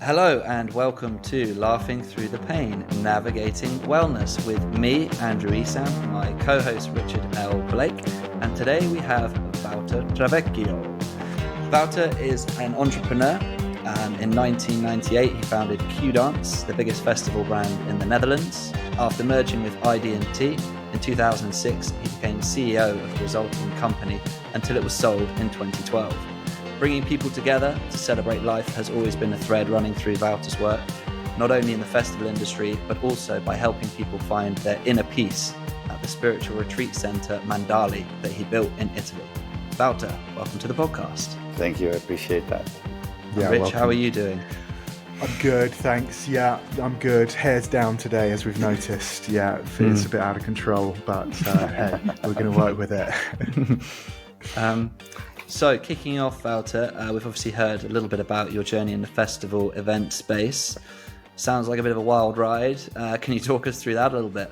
Hello and welcome to Laughing Through the Pain, Navigating Wellness with me, Andrew Esam, my co-host Richard L. Blake, and today we have Wouter Traveckio. Wouter is an entrepreneur, and in 1998 he founded Qdance, the biggest festival brand in the Netherlands. After merging with ID&T in 2006, he became CEO of the resulting company until it was sold in 2012. Bringing people together to celebrate life has always been a thread running through Wouter's work, not only in the festival industry, but also by helping people find their inner peace at the spiritual retreat centre Mandali that he built in Italy. Wouter, welcome to the podcast. Thank you, I appreciate that. Yeah, Rich, welcome. How are you doing? I'm good, thanks. Yeah, I'm good. Hair's down today, as we've noticed. Yeah, it's a bit out of control, but hey, we're going to work with it. So kicking off, Wouter, we've obviously heard a little bit about your journey in the festival event space. Sounds like a bit of a wild ride. Can you talk us through that a little bit?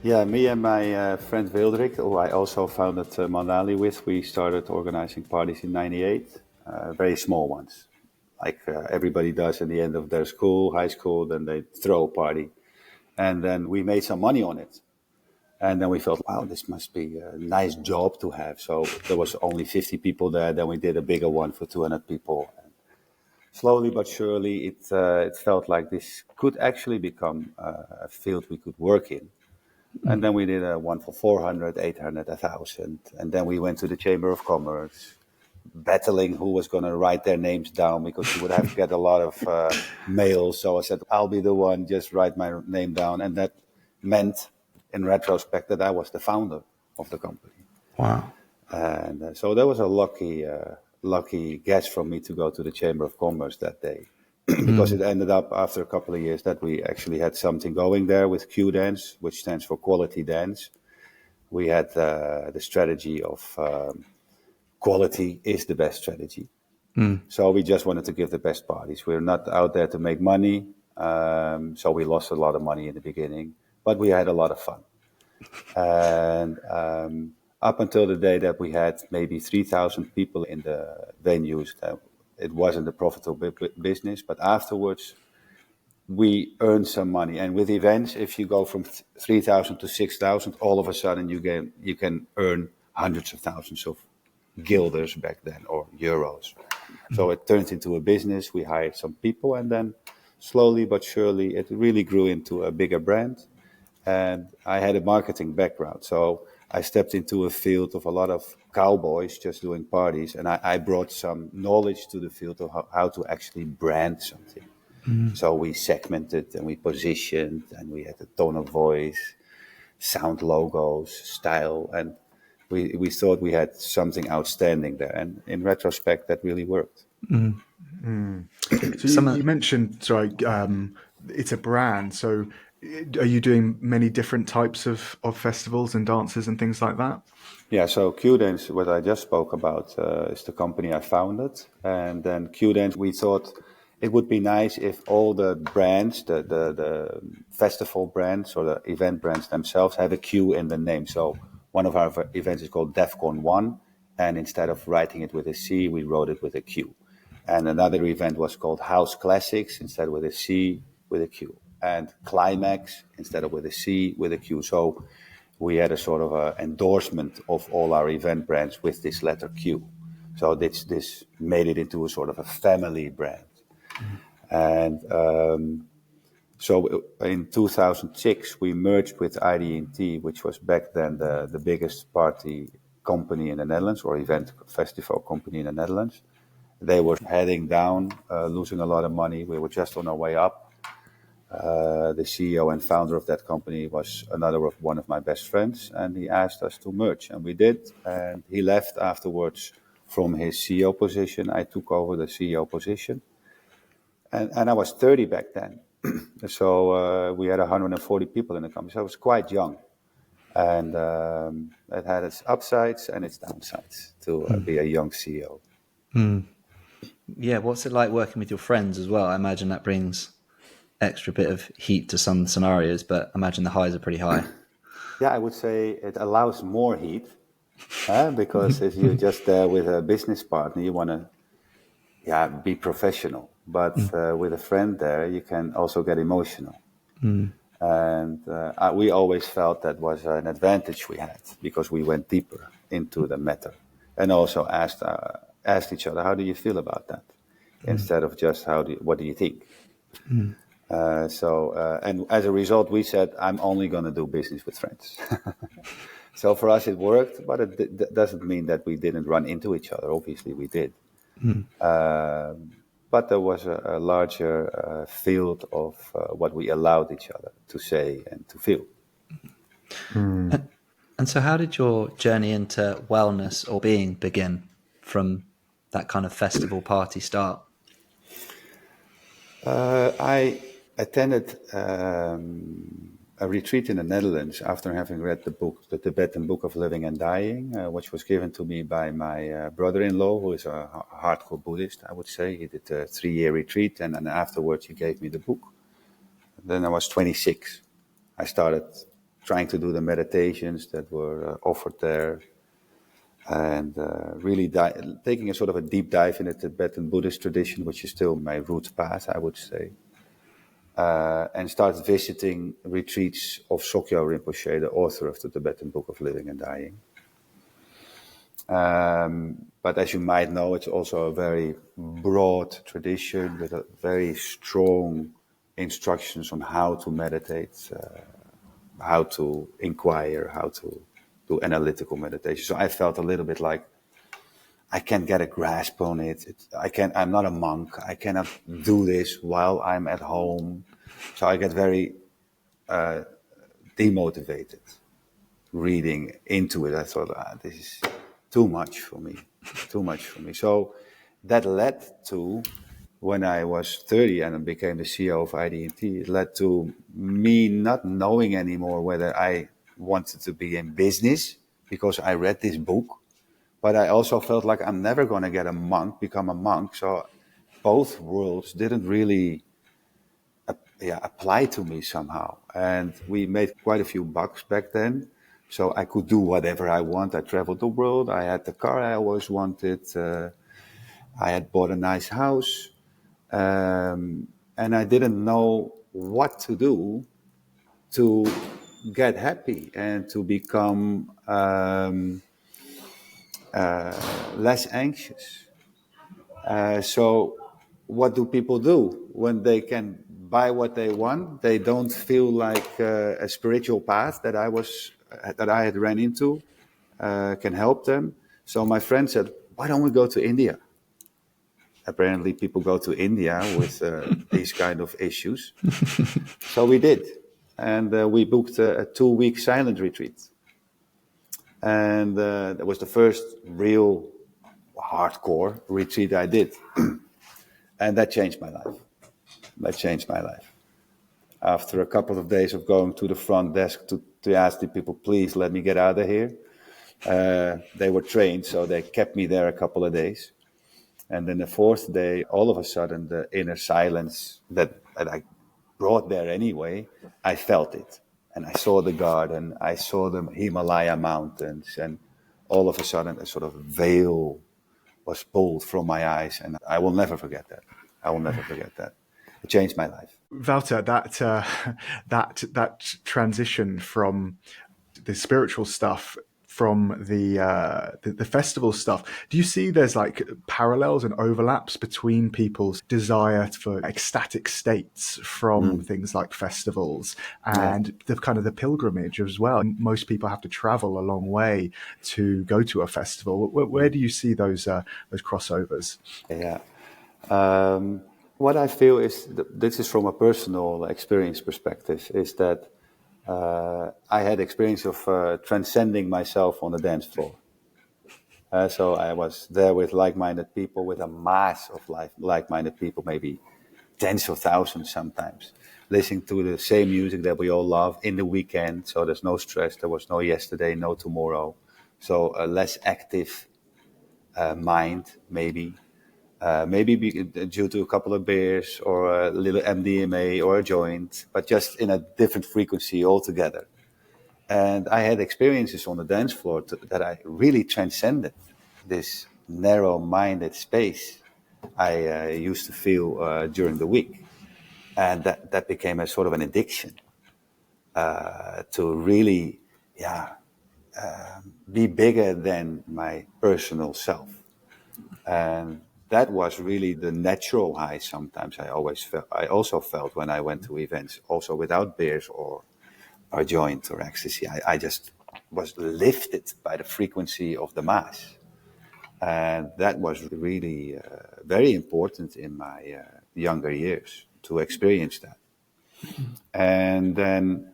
Yeah, me and my friend Wildrik, who I also founded Mandali with, we started organizing parties in '98, very small ones, like everybody does at the end of their school, high school, then they throw a party. And then we made some money on it. And then we felt, wow, this must be a nice job to have. So there was only 50 people there. Then we did a bigger one for 200 people. And slowly but surely, it felt like this could actually become a field we could work in. And then we did a one for 400, 800, 1,000. And then we went to the Chamber of Commerce, battling who was going to write their names down because you would have to get a lot of mail. So I said, I'll be the one, just write my name down. And that meant, in retrospect, that I was the founder of the company. Wow. And so that was a lucky guess from me to go to the Chamber of Commerce that day. Because it ended up after a couple of years that we actually had something going there with Qdance, which stands for Quality Dance. We had the strategy of quality is the best strategy. So we just wanted to give the best parties. We're not out there to make money. So we lost a lot of money in the beginning. But we had a lot of fun. And up until the day that we had maybe 3,000 people in the venues, it wasn't a profitable business. But afterwards, we earned some money. And with events, if you go from 3,000 to 6,000, all of a sudden you can earn hundreds of thousands of guilders back then, or euros. So it turned into a business. We hired some people, and then slowly but surely, it really grew into a bigger brand. And I had a marketing background, so I stepped into a field of a lot of cowboys just doing parties, and I brought some knowledge to the field of how to actually brand something. So we segmented and we positioned, and we had a tone of voice, sound logos, style, and we thought we had something outstanding there. And in retrospect, that really worked. So you mentioned, it's a brand, so are you doing many different types of festivals and dances and things like that? Yeah, so Qdance, what I just spoke about, is the company I founded. And then Qdance, we thought it would be nice if all the brands, the festival brands or the event brands themselves have a Q in the name. So one of our events is called DefCon1, and instead of writing it with a C, we wrote it with a Q. And another event was called House Classics, instead with a C, with a Q. And Climax, instead of with a C, with a Q. So we had a sort of a endorsement of all our event brands with this letter Q. So this made it into a sort of a family brand. And so in 2006, we merged with ID&T, which was back then the biggest party company in the Netherlands, or event festival company in the Netherlands. They were heading down, losing a lot of money. We were just on our way up. The CEO and founder of that company was one of my best friends, and he asked us to merge, and we did. And he left afterwards from his CEO position. I took over the CEO position, and I was 30 back then. So we had 140 people in the company, so I was quite young. And it had its upsides and its downsides to be a young CEO. Yeah, what's it like working with your friends as well? I imagine that brings extra bit of heat to some scenarios, but I imagine the highs are pretty high. Yeah, I would say it allows more heat, because if you're just there with a business partner, you want to be professional. but with a friend there, you can also get emotional. And we always felt that was an advantage we had because we went deeper into the matter and also asked each other, how do you feel about that? Instead of just what do you think? And as a result, we said, I'm only going to do business with friends. So for us, it worked, but it doesn't mean that we didn't run into each other. Obviously, we did. But there was a larger field of what we allowed each other to say and to feel. And so how did your journey into wellness or being begin from that kind of festival party start? I attended a retreat in the Netherlands after having read the book, the Tibetan Book of Living and Dying, which was given to me by my brother-in-law, who is a hardcore Buddhist, I would say. He did a 3-year retreat, and then afterwards he gave me the book. And then I was 26. I started trying to do the meditations that were offered there, and really taking a sort of a deep dive in the Tibetan Buddhist tradition, which is still my root path, I would say. And started visiting retreats of Sogyal Rinpoche, the author of the Tibetan Book of Living and Dying. But as you might know, it's also a very broad tradition with a very strong instructions on how to meditate, how to inquire, how to do analytical meditation. So I felt a little bit like I can't get a grasp on it. I'm not a monk. I cannot do this while I'm at home. So I get very demotivated reading into it. I thought, this is too much for me. So that led to, when I was 30 and became the CEO of ID&T, it led to me not knowing anymore whether I wanted to be in business because I read this book. But I also felt like I'm never going to become a monk. So both worlds didn't really apply to me somehow. And we made quite a few bucks back then. So I could do whatever I want. I traveled the world. I had the car I always wanted. I had bought a nice house. And I didn't know what to do to get happy and to become less anxious. So what do people do when they can buy what they want? They don't feel like a spiritual path that I had ran into can help them. So my friend said, why don't we go to India? Apparently people go to India with these kind of issues. So we did. And we booked a 2-week silent retreat. And that was the first real hardcore retreat I did. And that changed my life. After a couple of days of going to the front desk to ask the people, please let me get out of here. They were trained, so they kept me there a couple of days. And then the 4th day, all of a sudden, the inner silence that I brought there anyway, I felt it. And I saw the garden, I saw the Himalaya mountains, and all of a sudden a sort of veil was pulled from my eyes, and I will never forget that. It changed my life. Wouter, that transition from the spiritual stuff, from the festival stuff, do you see there's like parallels and overlaps between people's desire for ecstatic states from things like festivals and the kind of the pilgrimage as well? Most people have to travel a long way to go to a festival. Where do you see those crossovers? Yeah. What I feel is, this is from a personal experience perspective, is that I had experience of transcending myself on the dance floor. So I was there with like-minded people, with a mass of like-minded people, maybe tens of thousands sometimes, listening to the same music that we all love in the weekend. So there's no stress. There was no yesterday, no tomorrow. So a less active mind, maybe. Maybe due to a couple of beers or a little MDMA or a joint, but just in a different frequency altogether. And I had experiences on the dance floor that I really transcended this narrow-minded space. I used to feel during the week. And that became a sort of an addiction to really, be bigger than my personal self. And that was really the natural high sometimes I also felt when I went to events, also without beers or joint or ecstasy. I just was lifted by the frequency of the mass. And that was really very important in my younger years to experience that. And then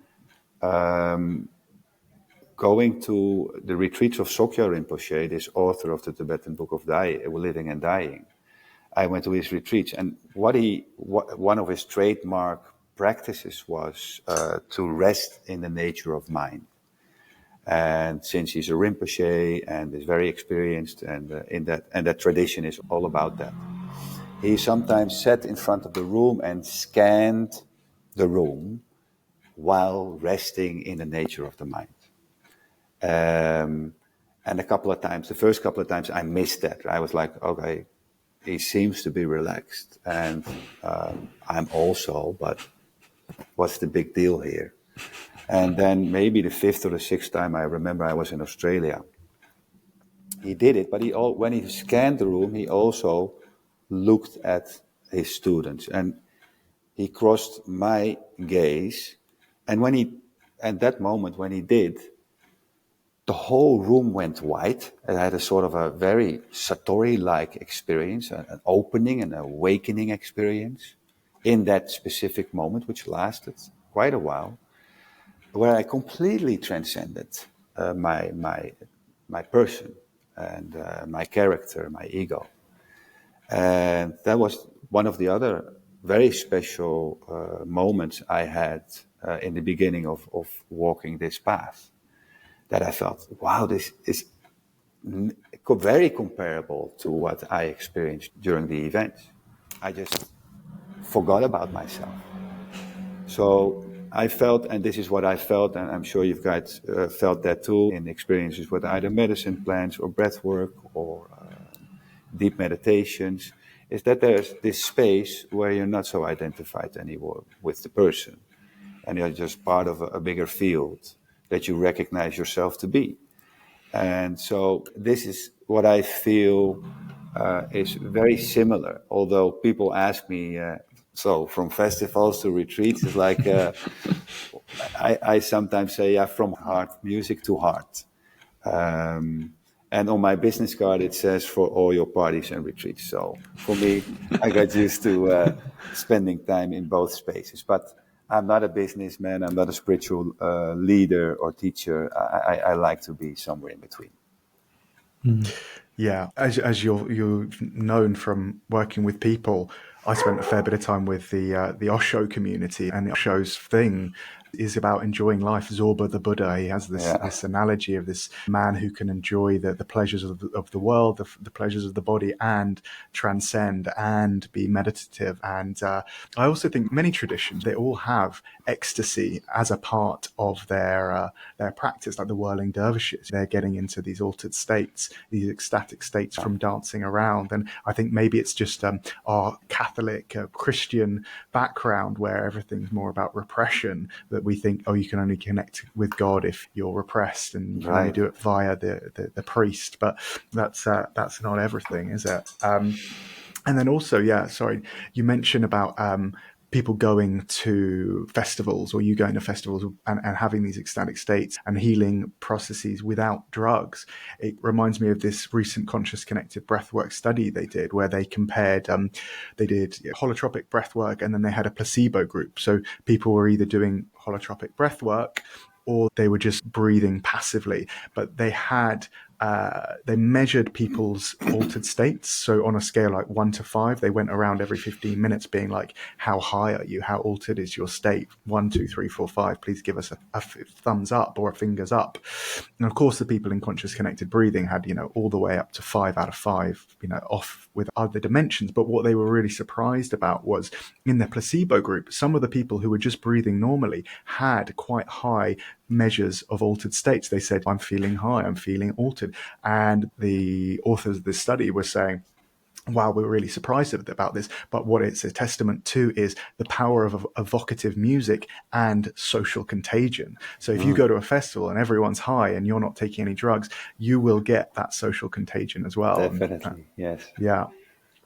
going to the retreats of Sokya Rinpoche, this author of the Tibetan Book of Living and Dying, I went to his retreats, and one of his trademark practices was to rest in the nature of mind. And since he's a Rinpoche and is very experienced, and that tradition is all about that, he sometimes sat in front of the room and scanned the room while resting in the nature of the mind. And the first couple of times I missed that. I was like, okay, he seems to be relaxed, and I'm also, but what's the big deal here? And then maybe the fifth or the sixth time, I remember I was in Australia. He did it, but when he scanned the room, he also looked at his students, and he crossed my gaze. And at that moment, when he did, the whole room went white. I had a sort of a very Satori-like experience, an opening, an awakening experience in that specific moment, which lasted quite a while, where I completely transcended my person and my character, my ego. And that was one of the other very special moments I had in the beginning of walking this path, that I felt, wow, this is very comparable to what I experienced during the event. I just forgot about myself. So I felt, and this is what I felt, and I'm sure you've guys felt that too in experiences with either medicine plants or breath work or deep meditations, is that there's this space where you're not so identified anymore with the person, and you're just part of a bigger field that you recognize yourself to be. And so this is what I feel is very similar, although people ask me, so from festivals to retreats, it's like, I sometimes say, yeah, from heart, music to heart. And on my business card, it says for all your parties and retreats. So for me, I got used to spending time in both spaces. But I'm not a businessman. I'm not a spiritual leader or teacher. I like to be somewhere in between. Yeah, as you're known from working with people, I spent a fair bit of time with the Osho community, and the Osho's thing is about enjoying life. Zorba the Buddha, he has this analogy of this man who can enjoy the pleasures of the world, the pleasures of the body, and transcend and be meditative. And I also think many traditions, they all have ecstasy as a part of their practice, like the whirling dervishes. They're getting into these altered states, these ecstatic states from dancing around. And I think maybe it's just our Catholic Christian background, where everything's more about repression, that we think, oh, you can only connect with God if you're repressed, and you can only do it via the priest. But that's not everything, is it? And then also, you mentioned about people going to festivals, or you going to festivals and having these ecstatic states and healing processes without drugs. It reminds me of this recent conscious connected breathwork study they did, where they compared, they did holotropic breathwork, and then they had a placebo group. So people were either doing holotropic breathwork or they were just breathing passively, but they had they measured people's altered states. So on a scale like 1 to 5, they went around every 15 minutes being like, how high are you? How altered is your state? 1, 2, 3, 4, 5. Please give us a thumbs up or a fingers up. And of course, the people in conscious connected breathing had, all the way up to 5 out of 5, off with other dimensions. But what they were really surprised about was in the placebo group, some of the people who were just breathing normally had quite high measures of altered states. They said, I'm feeling high, I'm feeling altered. And the authors of this study were saying, wow, we're really surprised about this. But what it's a testament to is the power of evocative music and social contagion. So if you go to a festival and everyone's high and you're not taking any drugs, you will get that social contagion as well. Definitely, yes. Yeah.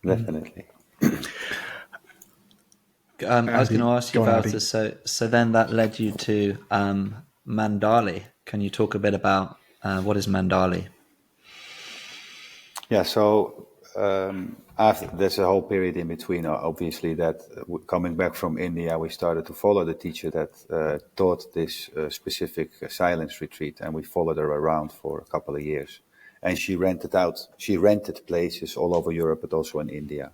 Definitely. I was going to ask you, Go on, Wouter, so then that led you to Mandali. Can you talk a bit about what is Mandali? Yeah, so after there's a whole period in between, obviously, that coming back from India, we started to follow the teacher that taught this specific silence retreat, and we followed her around for a couple of years. And she rented places all over Europe, but also in India.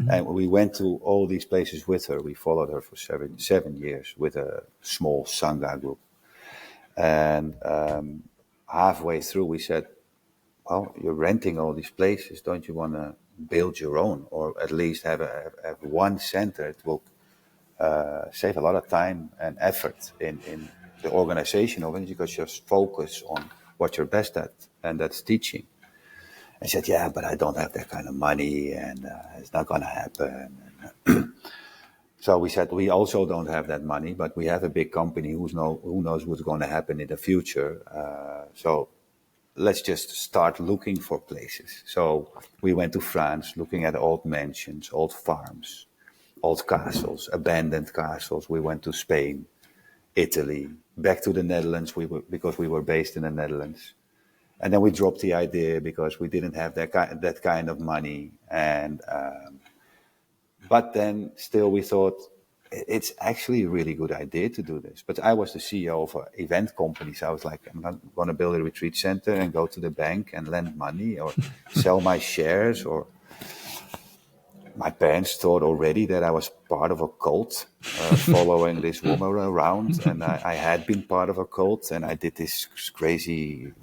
And we went to all these places with her. We followed her for seven years with a small Sangha group. And halfway through, we said, well, you're renting all these places. Don't you want to build your own, or at least have one center? It will save a lot of time and effort in the organization of it, because you just focus on what you're best at, and that's teaching. I said, yeah, but I don't have that kind of money, and it's not going to happen. So we said, we also don't have that money, but we have a big company who knows what's going to happen in the future. So let's just start looking for places. So we went to France, looking at old mansions, old farms, old castles, abandoned castles. We went to Spain, Italy, back to the Netherlands, because we were based in the Netherlands. And then we dropped the idea because we didn't have that kind of money. And but then still we thought it's actually a really good idea to do this. But I was the CEO of an event company, so I was like, I'm not going to build a retreat center and go to the bank and lend money or sell my shares. Or my parents thought already that I was part of a cult, following this woman around. And I had been part of a cult, and I did this crazy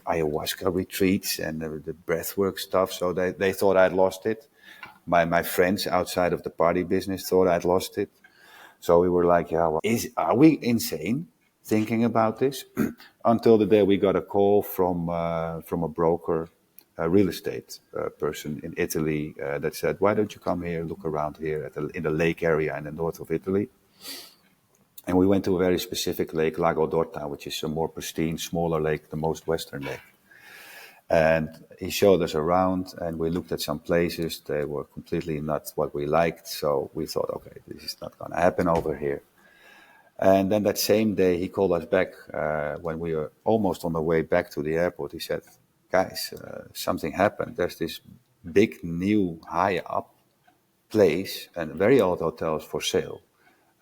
ayahuasca retreats and the breathwork stuff. So they thought I'd lost it. My friends outside of the party business thought I'd lost it. So we were like, yeah, well, are we insane thinking about this? Until the day we got a call from a broker, a real estate person in Italy, that said, why don't you come here, look around here in the lake area in the north of Italy? And we went to a very specific lake, Lago d'Orta, which is a more pristine, smaller lake, the most western lake. And he showed us around, and we looked at some places. They were completely not what we liked. So we thought, okay, this is not going to happen over here. And then that same day, he called us back when we were almost on the way back to the airport. He said, guys, something happened. There's this big, new, high-up place and very old hotels for sale.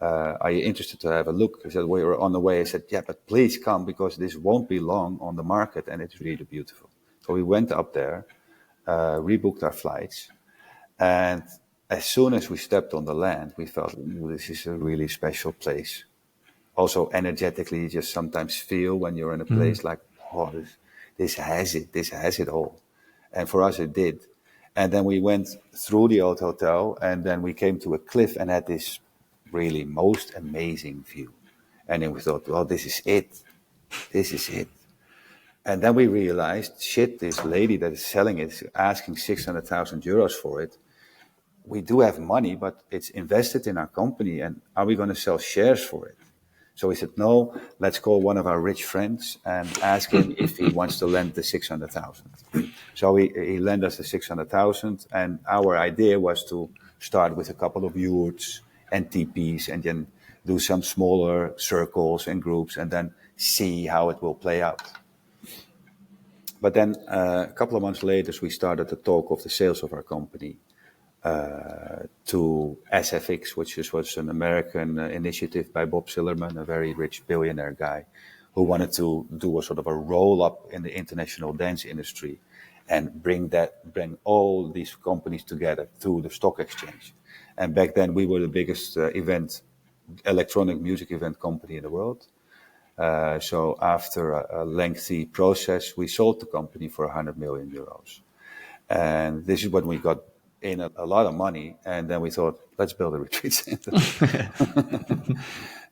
Are you interested to have a look? I said, we were on the way. I said, yeah, but please come, because this won't be long on the market, and it's really beautiful. So we went up there, rebooked our flights, and as soon as we stepped on the land, we felt, this is a really special place. Also, energetically, you just sometimes feel when you're in a place like, oh, this has it all. And for us, it did. And then we went through the old hotel, and then we came to a cliff and had this really most amazing view. And then we thought, well, this is it. And then we realized, shit, this lady that is selling it is asking 600,000 euros for it. We do have money, but it's invested in our company. And are we going to sell shares for it? So we said, no, let's call one of our rich friends and ask him if he wants to lend the 600,000. So he lent us the 600,000. And our idea was to start with a couple of yurts and teepees, and then do some smaller circles and groups, and then see how it will play out. But then a couple of months later, we started to talk of the sales of our company to SFX, which was an American initiative by Bob Sillerman, a very rich billionaire guy, who wanted to do a sort of a roll-up in the international dance industry and bring all these companies together through the stock exchange. And back then, we were the biggest electronic music event company in the world. So after a lengthy process, we sold the company for 100 million euros. And this is when we got in a lot of money. And then we thought, let's build a retreat center.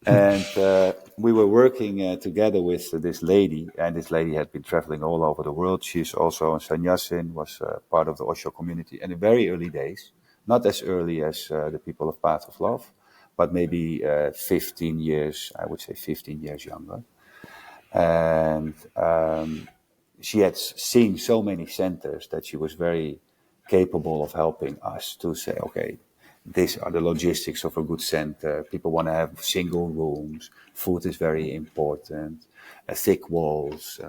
And we were working together with this lady, and this lady had been traveling all over the world. She's also a sannyasin, was part of the Osho community in the very early days, not as early as the people of Path of Love, but maybe 15 years, I would say 15 years younger. And she had seen so many centers that she was very capable of helping us to say, okay, these are the logistics of a good center. People want to have single rooms. Food is very important. Thick walls.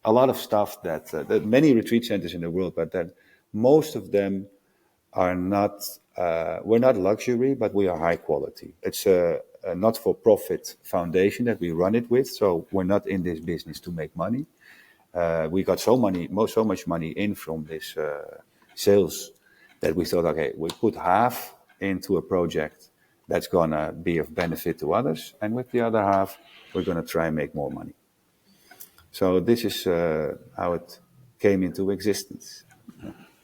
A lot of stuff that many retreat centers in the world, but that most of them are not. We're not luxury, but we are high quality. It's a not-for-profit foundation that we run it with, so we're not in this business to make money. We got so much money in from this sales that we thought, okay, we put half into a project that's gonna be of benefit to others, and with the other half, we're gonna try and make more money. So this is how it came into existence.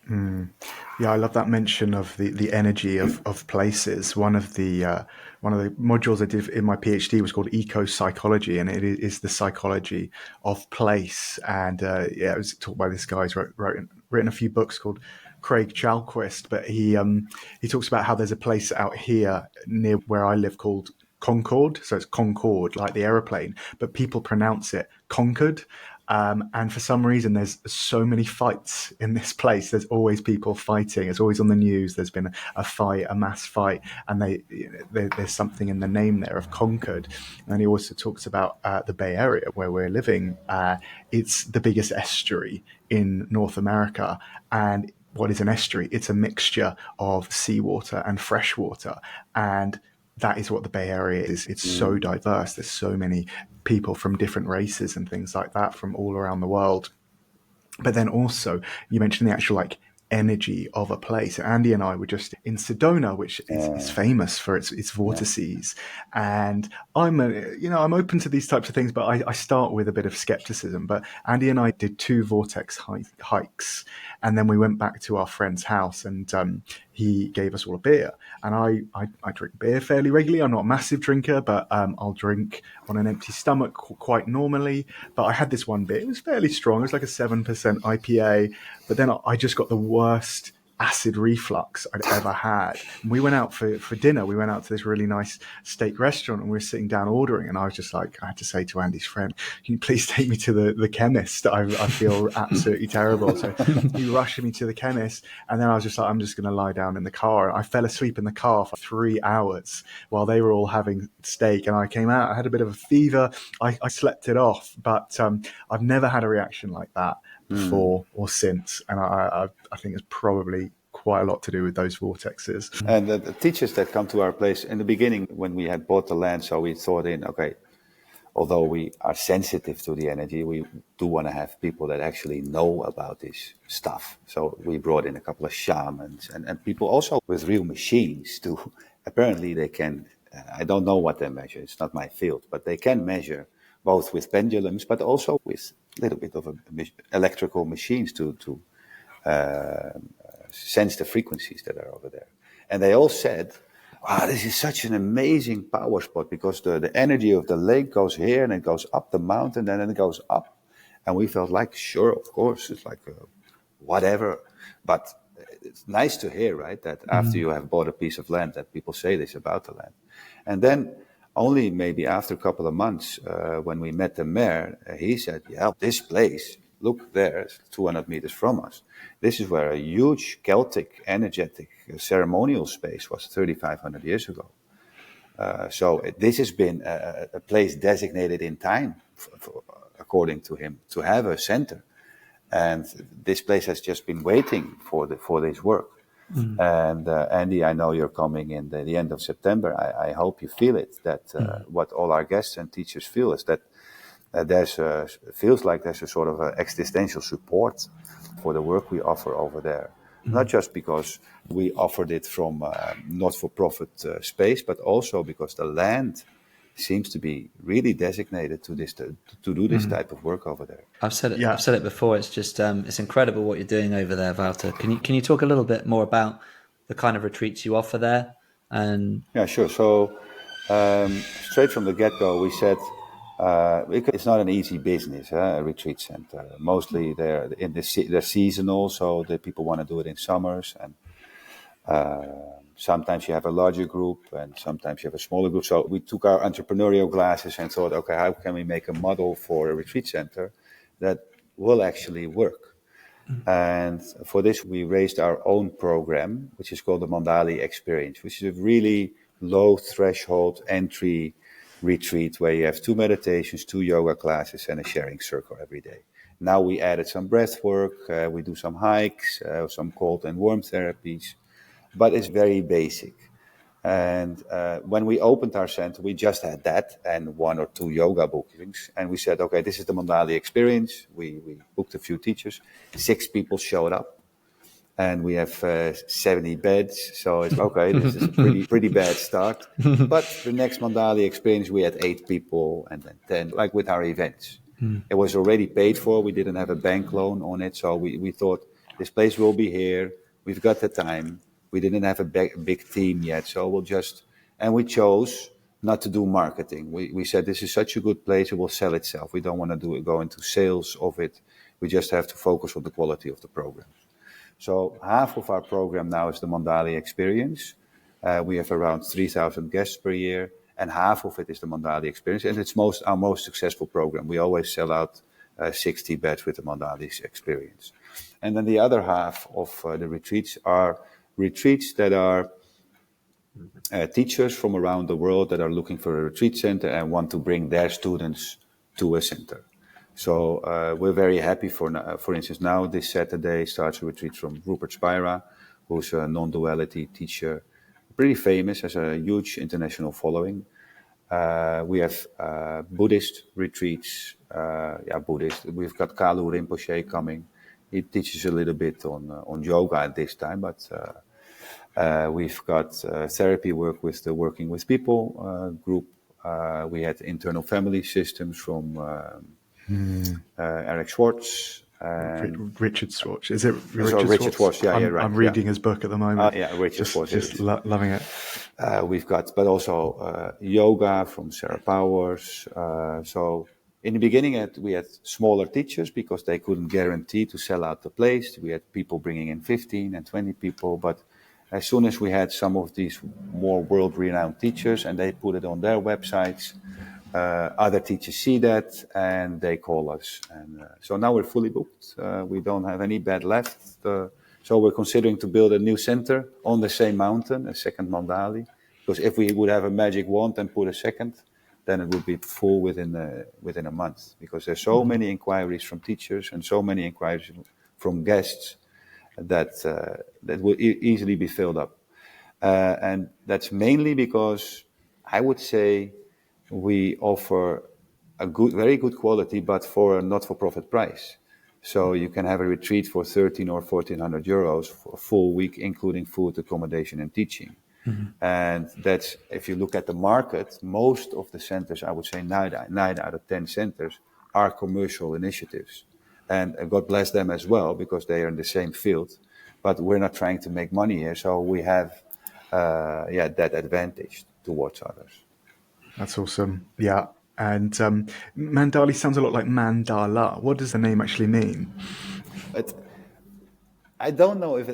Yeah, I love that mention of the energy of places. One of the modules I did in my PhD was called eco psychology, and it is the psychology of place. And it was taught by this guy who's written a few books called Craig Chalquist, but he talks about how there's a place out here near where I live called Concord. So it's Concorde, like the aeroplane, but people pronounce it Concord. And for some reason, there's so many fights in this place. There's always people fighting. It's always on the news. There's been a fight, a mass fight, and there's something in the name there of Concord. And he also talks about the Bay Area where we're living. It's the biggest estuary in North America, and what is an estuary? It's a mixture of seawater and freshwater, and that is what the Bay Area is. It's so diverse. There's so many people from different races and things like that from all around the world. But then also, you mentioned the actual energy of a place. Andy and I were just in Sedona, which is famous for its vortices. And I'm open to these types of things, but I start with a bit of skepticism. But Andy and I did 2 vortex hikes, and then we went back to our friend's house, and he gave us all a beer. And I drink beer fairly regularly. I'm not a massive drinker, but I'll drink on an empty stomach quite normally. But I had this one beer. It was fairly strong. It was like a 7% IPA. But then I just got the worst acid reflux I'd ever had. And we went out for dinner. We went out to this really nice steak restaurant, and we were sitting down ordering. And I was just like, I had to say to Andy's friend, can you please take me to the chemist? I feel absolutely terrible. So he rushed me to the chemist. And then I was just like, I'm just going to lie down in the car. I fell asleep in the car for 3 hours while they were all having steak. And I came out, I had a bit of a fever. I slept it off, but I've never had a reaction like that before or since, and I think it's probably quite a lot to do with those vortexes. And the teachers that come to our place in the beginning, when we had bought the land, so we thought okay, although we are sensitive to the energy, we do want to have people that actually know about this stuff. So we brought in a couple of shamans and people also with real machines too. Apparently they can, I don't know what they measure, it's not my field, but they can measure both with pendulums, but also with a little bit of electrical machines to sense the frequencies that are over there. And they all said, wow, this is such an amazing power spot because the energy of the lake goes here and it goes up the mountain and then it goes up. And we felt like, sure, of course, it's like whatever. But it's nice to hear, right, that after you have bought a piece of land that people say this about the land. And then only maybe after a couple of months, when we met the mayor, he said, yeah, this place, look there, it's 200 meters from us. This is where a huge Celtic, energetic, ceremonial space was 3,500 years ago. So this has been a place designated in time, according to him, to have a center. And this place has just been waiting for this work. And Andy, I know you're coming in the end of September. I hope you feel it, that what all our guests and teachers feel is that feels like there's a sort of existential support for the work we offer over there. Not just because we offered it from not-for-profit space, but also because the land seems to be really designated to do this type of work over there. I've said it before. It's just it's incredible what you're doing over there, Wouter. Can you talk a little bit more about the kind of retreats you offer there? And yeah, sure. So straight from the get-go, we said It's not an easy business, a retreat center. Mostly they're seasonal, so the people want to do it in summers, and sometimes you have a larger group, and sometimes you have a smaller group. So we took our entrepreneurial glasses and thought, okay, how can we make a model for a retreat center that will actually work? And for this, we raised our own program, which is called the Mandali Experience, which is a really low threshold entry retreat where you have 2 meditations, 2 yoga classes, and a sharing circle every day. Now we added some breath work, we do some hikes, some cold and warm therapies, but it's very basic. And when we opened our center, we just had that and 1 or 2 yoga bookings. And we said, okay, this is the Mandali Experience. We booked a few teachers. 6 people showed up. And we have 70 beds. So it's okay, this is a pretty bad start. But the next Mandali Experience, we had 8 people and then 10, like with our events. It was already paid for. We didn't have a bank loan on it. So we thought, this place will be here. We've got the time. We didn't have a big team yet, so we chose not to do marketing. We said, this is such a good place, it will sell itself. We don't want to go into sales of it. We just have to focus on the quality of the program. So half of our program now is the Mandali Experience. We have around 3,000 guests per year, and half of it is the Mandali Experience. And it's our most successful program. We always sell out 60 beds with the Mandali Experience. And then the other half of the retreats are retreats that are teachers from around the world that are looking for a retreat center and want to bring their students to a center. So we're very happy for instance, now this Saturday starts a retreat from Rupert Spira, who's a non-duality teacher, pretty famous, has a huge international following. We have Buddhist retreats, Buddhist. We've got Kalu Rinpoche coming. He teaches a little bit on yoga at this time, but we've got therapy work with the Working with People group. We had internal family systems from Eric Schwartz. Richard Schwartz. Is it Richard Schwartz? Yeah, right. I'm reading his book at the moment. Richard Schwartz. Just loving it. We've got, but also yoga from Sarah Powers. So in the beginning, we had smaller teachers because they couldn't guarantee to sell out the place. We had people bringing in 15 and 20 people. But as soon as we had some of these more world-renowned teachers and they put it on their websites, other teachers see that and they call us. And so now we're fully booked. We don't have any bed left. So we're considering to build a new center on the same mountain, a second Mandali. Because if we would have a magic wand and put a second, then it would be full within a month. Because there's so many inquiries from teachers and so many inquiries from guests that will easily be filled up. And that's mainly because I would say we offer a very good quality, but for a not-for-profit price. So you can have a retreat for 13 or 1,400 euros for a full week, including food, accommodation, and teaching. Mm-hmm. And that's, if you look at the market, most of the centers, I would say 9 out of 10 centers, are commercial initiatives. And God bless them as well, because they are in the same field. But we're not trying to make money here, so we have that advantage towards others. That's awesome. Yeah. And Mandali sounds a lot like mandala. What does the name actually mean? I don't know if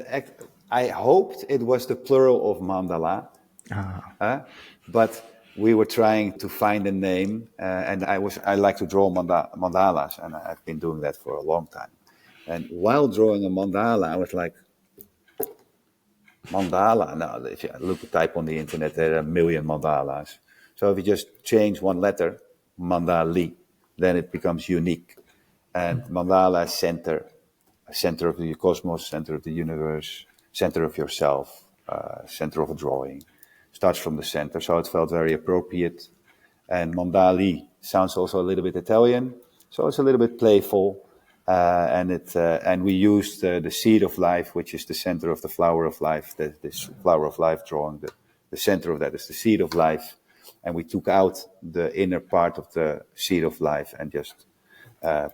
I hoped it was the plural of mandala. But we were trying to find a name, and I like to draw mandalas, and I've been doing that for a long time. And while drawing a mandala, I was like, mandala. Now, if you type on the internet, there are a million mandalas. So if you just change one letter, mandali, then it becomes unique. And mandala is center of the cosmos, center of the universe, center of yourself, center of a drawing. Starts from the center, so it felt very appropriate. And Mandali sounds also a little bit Italian, so it's a little bit playful. And we used the seed of life, which is the center of the flower of life. This flower of life drawing, the center of that is the seed of life. And we took out the inner part of the seed of life and just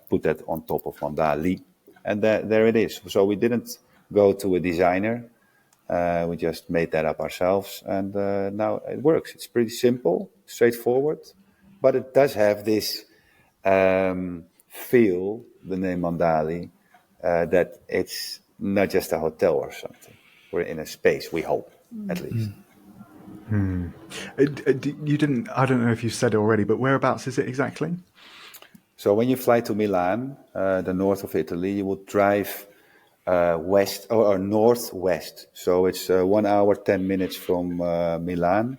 put that on top of Mandali. And there it is. So we didn't go to a designer. We just made that up ourselves. And now it works. It's pretty simple, straightforward. but it does have this feel, the name Mandali, that it's not just a hotel or something. We're in a space, we hope, at least. You didn't, I don't know if you said it already, but whereabouts is it exactly? So when you fly to Milan, the north of Italy, you will drive west or northwest. So it's 1 hour, 10 minutes from Milan,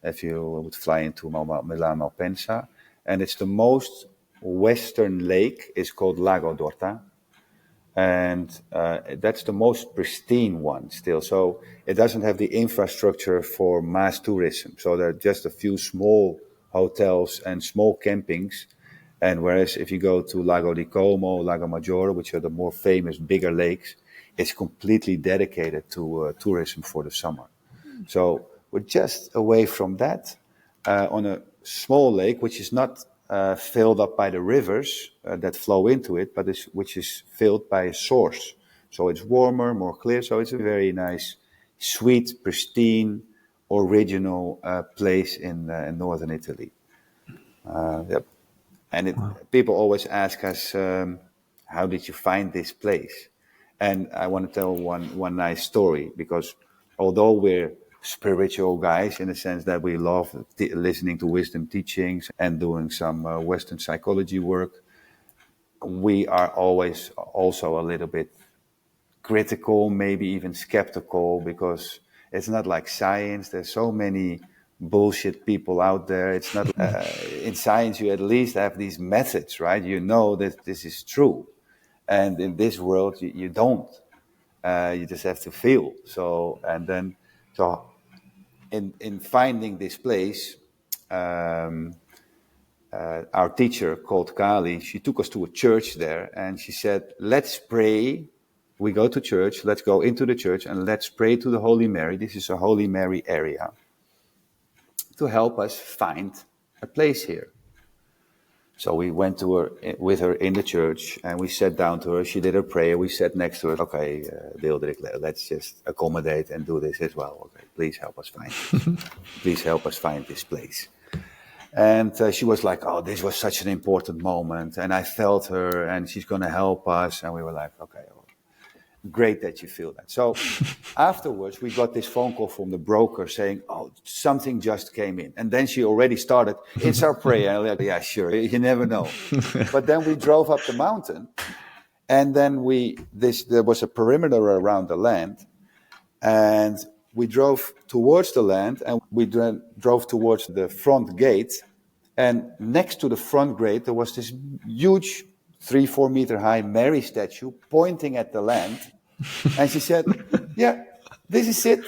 if you would fly into Milan Malpensa. And it's the most western lake, is called Lago d'Orta. And that's the most pristine one still. So it doesn't have the infrastructure for mass tourism. So there are just a few small hotels and small campings. And whereas if you go to Lago di Como, Lago Maggiore, which are the more famous, bigger lakes, it's completely dedicated to tourism for the summer. So we're just away from that on a small lake, which is not filled up by the rivers that flow into it, but which is filled by a source. So it's warmer, more clear. So it's a very nice, sweet, pristine, original place in northern Italy. Yep. And people always ask us, how did you find this place? And I want to tell one nice story, because although we're spiritual guys in the sense that we love listening to wisdom teachings and doing some Western psychology work, we are always also a little bit critical, maybe even skeptical, because it's not like science. There's so many bullshit people out there. It's not in science. You at least have these methods, right? You know that this is true, and in this world you don't. You just have to feel. So in finding this place, our teacher called Kali, she took us to a church there, and she said, "Let's pray." We go to church. Let's go into the church and let's pray to the Holy Mary. This is a Holy Mary area, to help us find a place here. So we went to her with her in the church, and we sat down to her. She did her prayer. We sat next to her. Okay, Dildrik, let's just accommodate and do this as well. Okay, please help us find this. Please help us find this place. And she was like, "Oh, this was such an important moment." And I felt her, and she's going to help us. And we were like, "Okay, great that you feel that." So afterwards, we got this phone call from the broker saying, "Oh, something just came in." And then she already started, "It's our prayer." And I'm like, "Yeah, sure, you never know." But then we drove up the mountain, and then there was a perimeter around the land, and we drove towards the land, and we drove towards the front gate. And next to the front gate, there was this huge 3-4 meter high Mary statue pointing at the land. And she said, "Yeah, this is it.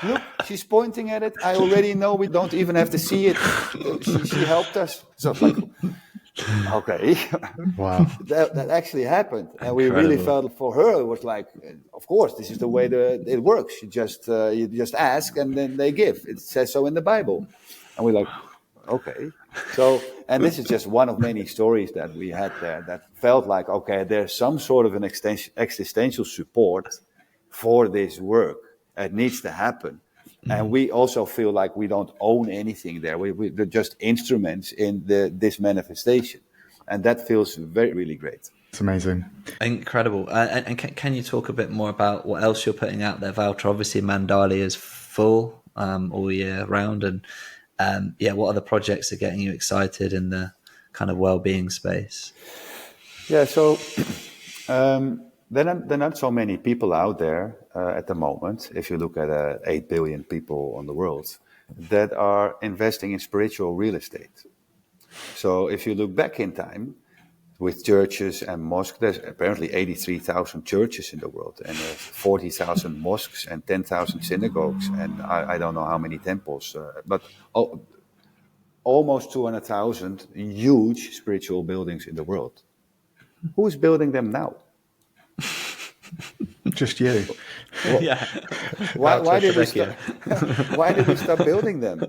Look, she's pointing at it. I already know we don't even have to see it. She helped us." So like, okay. Wow. that actually happened. And we Incredible. really felt for her, it was like, of course, this is the way it works. You just ask and then they give. It says so in the Bible. And we're like, okay. So, and this is just one of many stories that we had there that felt like, okay, there's some sort of an existential support for this work. It needs to happen. And we also feel like we don't own anything there. We're just instruments in this manifestation. And that feels really great. It's amazing. Incredible. And can you talk a bit more about what else you're putting out there, Wouter? Obviously, Mandali is full all year round. And what other projects are getting you excited in the kind of well-being space? Yeah, so there are not so many people out there at the moment, if you look at 8 billion people on the world, that are investing in spiritual real estate. So if you look back in time, with churches and mosques, there's apparently 83,000 churches in the world, and 40,000 mosques and 10,000 synagogues, and I don't know how many temples, but almost 200,000 huge spiritual buildings in the world. Who's building them now? Just you. Well, Yeah. Why did we stop building them?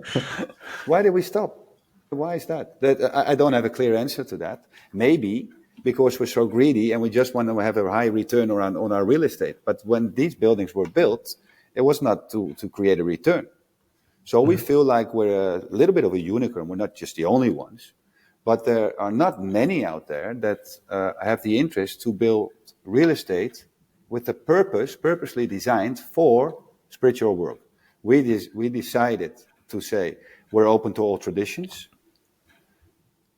Why did we stop? Why is that? I don't have a clear answer to that. Maybe because we're so greedy and we just want to have a high return on our real estate. But when these buildings were built, it was not to create a return. So we feel like we're a little bit of a unicorn. We're not just the only ones, but there are not many out there that have the interest to build real estate with the purposely designed for spiritual work. We decided to say we're open to all traditions.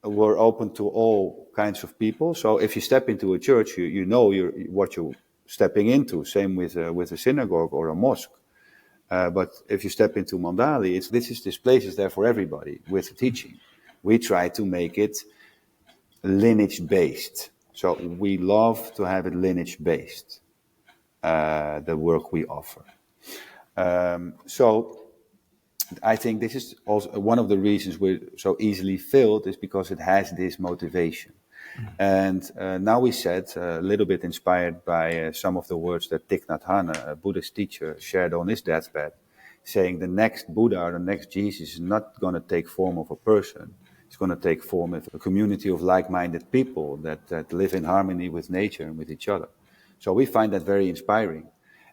We're open to all kinds of people. So if you step into a church, you know what you're stepping into. Same with a synagogue or a mosque. But if you step into Mandali, this place is there for everybody with teaching. We try to make it lineage-based. So we love to have it lineage-based, the work we offer. So I think this is also one of the reasons we're so easily filled is because it has this motivation. And now we said, a little bit inspired by some of the words that Thich Nhat Hanh, a Buddhist teacher, shared on his deathbed, saying the next Buddha or the next Jesus is not going to take form of a person. It's going to take form of a community of like-minded people that live in harmony with nature and with each other. So we find that very inspiring.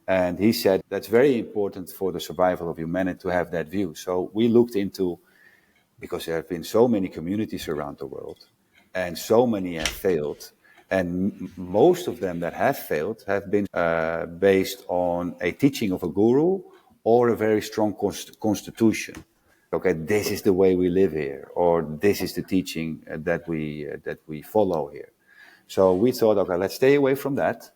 And he said that's very important for the survival of humanity to have that view. So we looked into, because there have been so many communities around the world, and so many have failed, and most of them that have failed have been based on a teaching of a guru or a very strong constitution. Okay, this is the way we live here, or this is the teaching that we follow here. So we thought, okay, let's stay away from that.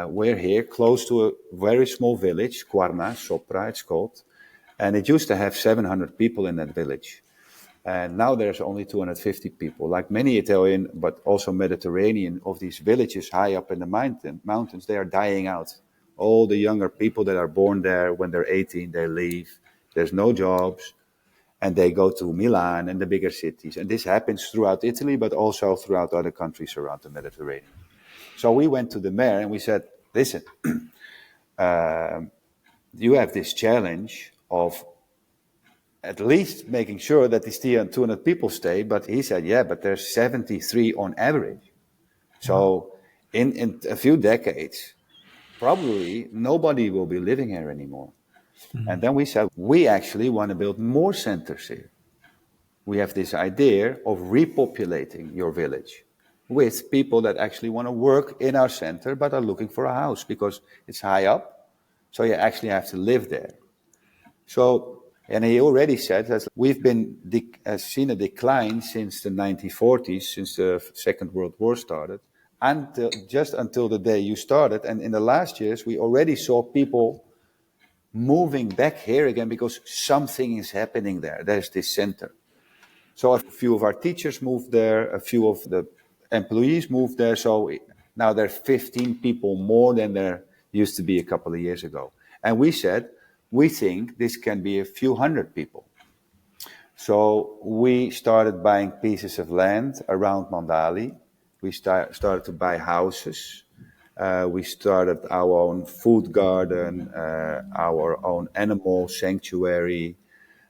We're here close to a very small village, Quarna, Sopra it's called, and it used to have 700 people in that village. And now there's only 250 people. Like many Italian, but also Mediterranean, of these villages high up in the mountains, they are dying out. All the younger people that are born there, when they're 18, they leave. There's no jobs. And they go to Milan and the bigger cities. And this happens throughout Italy, but also throughout other countries around the Mediterranean. So we went to the mayor and we said, listen, you have this challenge of at least making sure that these 200 people stay. But he said, yeah, but there's 73 on average. So in a few decades, probably nobody will be living here anymore. Mm-hmm. And then we said, we actually want to build more centers here. We have this idea of repopulating your village with people that actually want to work in our center but are looking for a house because it's high up. So you actually have to live there. So, and he already said that we've been seen a decline since the 1940s, since the Second World War started, until the day you started. And in the last years, we already saw people moving back here again because something is happening there. There's this center. So a few of our teachers moved there, a few of the employees moved there. So now there are 15 people more than there used to be a couple of years ago. And we said, we think this can be a few hundred people. So we started buying pieces of land around Mandali. We started to buy houses. We started our own food garden, our own animal sanctuary.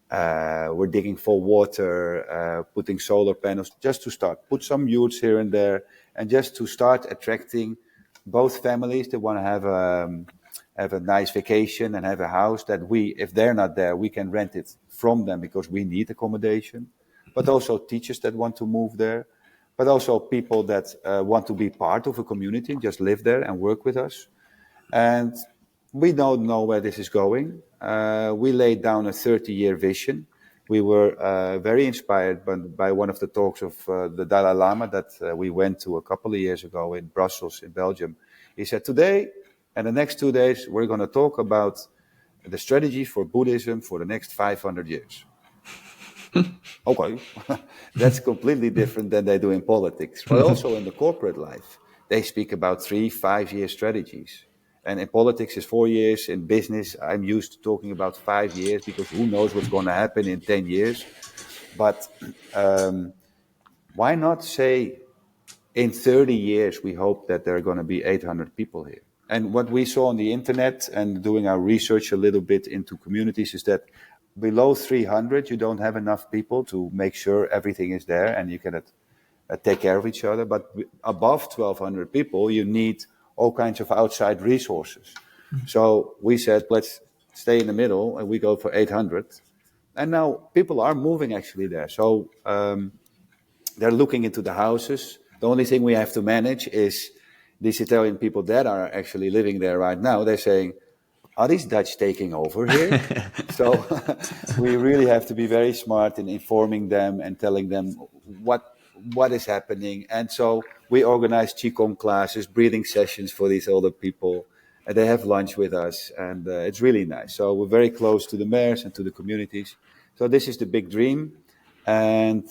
We're digging for water, putting solar panels, just to start. Put some youths here and there, and just to start attracting both families that want to have a nice vacation and have a house that if they're not there, we can rent it from them because we need accommodation. But also teachers that want to move there. But also people that want to be part of a community, just live there and work with us. And we don't know where this is going. We laid down a 30-year vision. We were very inspired by one of the talks of the Dalai Lama that we went to a couple of years ago in Brussels, in Belgium. He said, today and the next 2 days, we're going to talk about the strategy for Buddhism for the next 500 years. Okay, that's completely different than they do in politics. But also in the corporate life, they speak about 3-5 year strategies. And in politics is 4 years. In business, I'm used to talking about 5 years because who knows what's going to happen in 10 years. But why not say in 30 years, we hope that there are going to be 800 people here. And what we saw on the internet and doing our research a little bit into communities is that below 300, you don't have enough people to make sure everything is there and you can take care of each other. But above 1,200 people, you need all kinds of outside resources. So we said, let's stay in the middle, and we go for 800. And now people are moving actually there. So they're looking into the houses. The only thing we have to manage is these Italian people that are actually living there right now. They're saying, are these Dutch taking over here? So we really have to be very smart in informing them and telling them what is happening. And so we organize Qigong classes, breathing sessions for these older people. And they have lunch with us, and it's really nice. So we're very close to the mayors and to the communities. So this is the big dream. And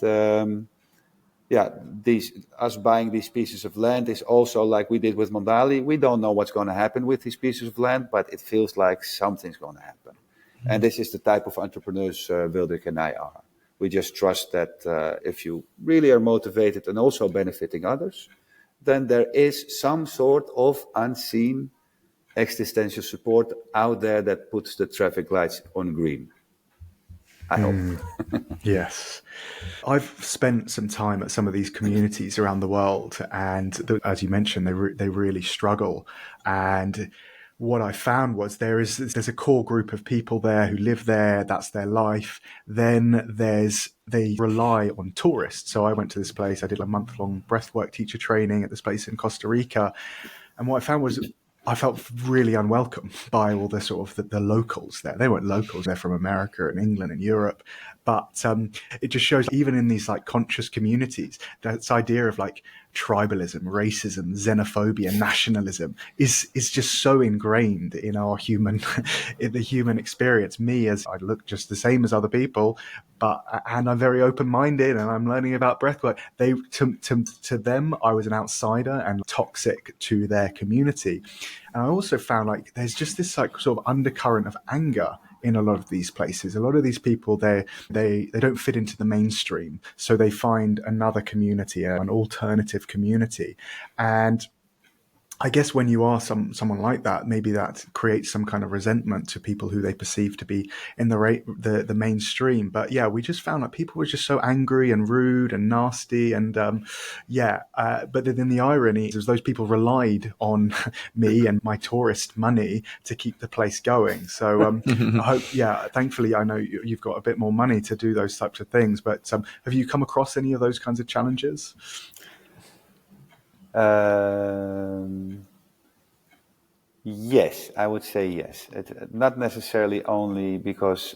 us buying these pieces of land is also like we did with Mandali. We don't know what's going to happen with these pieces of land, but it feels like something's going to happen. Mm-hmm. And this is the type of entrepreneurs Wildrik and I are. We just trust that if you really are motivated and also benefiting others, then there is some sort of unseen existential support out there that puts the traffic lights on green. I hope. Yes. I've spent some time at some of these communities around the world, and as you mentioned, they really struggle. And what I found was there's a core group of people there who live there. That's their life. Then they rely on tourists. So I went to this place. I did a month-long breathwork teacher training at this place in Costa Rica, and what I found was I felt really unwelcome by all the sort of the locals there. They weren't locals; they're from America and England and Europe. But it just shows, even in these like conscious communities, this idea of like tribalism, racism, xenophobia, nationalism is just so ingrained in our in the human experience. Me, as I look just the same as other people, and I'm very open-minded and I'm learning about breathwork. To them, I was an outsider and toxic to their community. And I also found like there's just this like sort of undercurrent of anger in a lot of these places. A lot of these people, they don't fit into the mainstream, so they find another community, an alternative community. And I guess when you are someone like that, maybe that creates some kind of resentment to people who they perceive to be in the mainstream. But yeah, we just found that people were just so angry and rude and nasty, and but then the irony is those people relied on me and my tourist money to keep the place going. So I hope, thankfully, I know you've got a bit more money to do those types of things. But have you come across any of those kinds of challenges? Yes, I would say yes. Not necessarily only because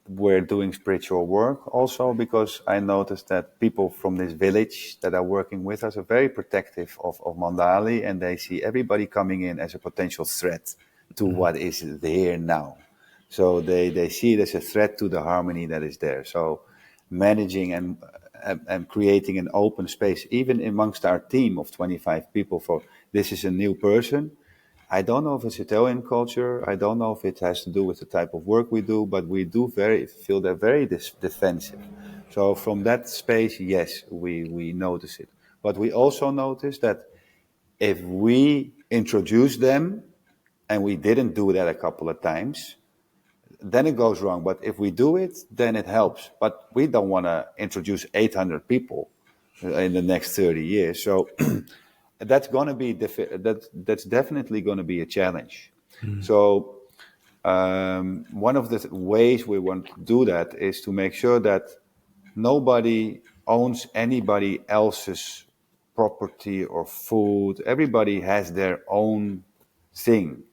we're doing spiritual work, also because I noticed that people from this village that are working with us are very protective of Mandali, and they see everybody coming in as a potential threat to what is there now. So they see it as a threat to the harmony that is there. So managing and creating an open space, even amongst our team of 25 people, for this is a new person. I don't know if it's Italian culture. I don't know if it has to do with the type of work we do, but we do feel they're very defensive. So from that space, yes, we notice it. But we also notice that if we introduce them, and we didn't do that a couple of times, then it goes wrong. But if we do it, then it helps. But we don't want to introduce 800 people in the next 30 years. So that's going to be that's definitely going to be a challenge. So one of the ways we want to do that is to make sure that nobody owns anybody else's property or food. Everybody has their own thing.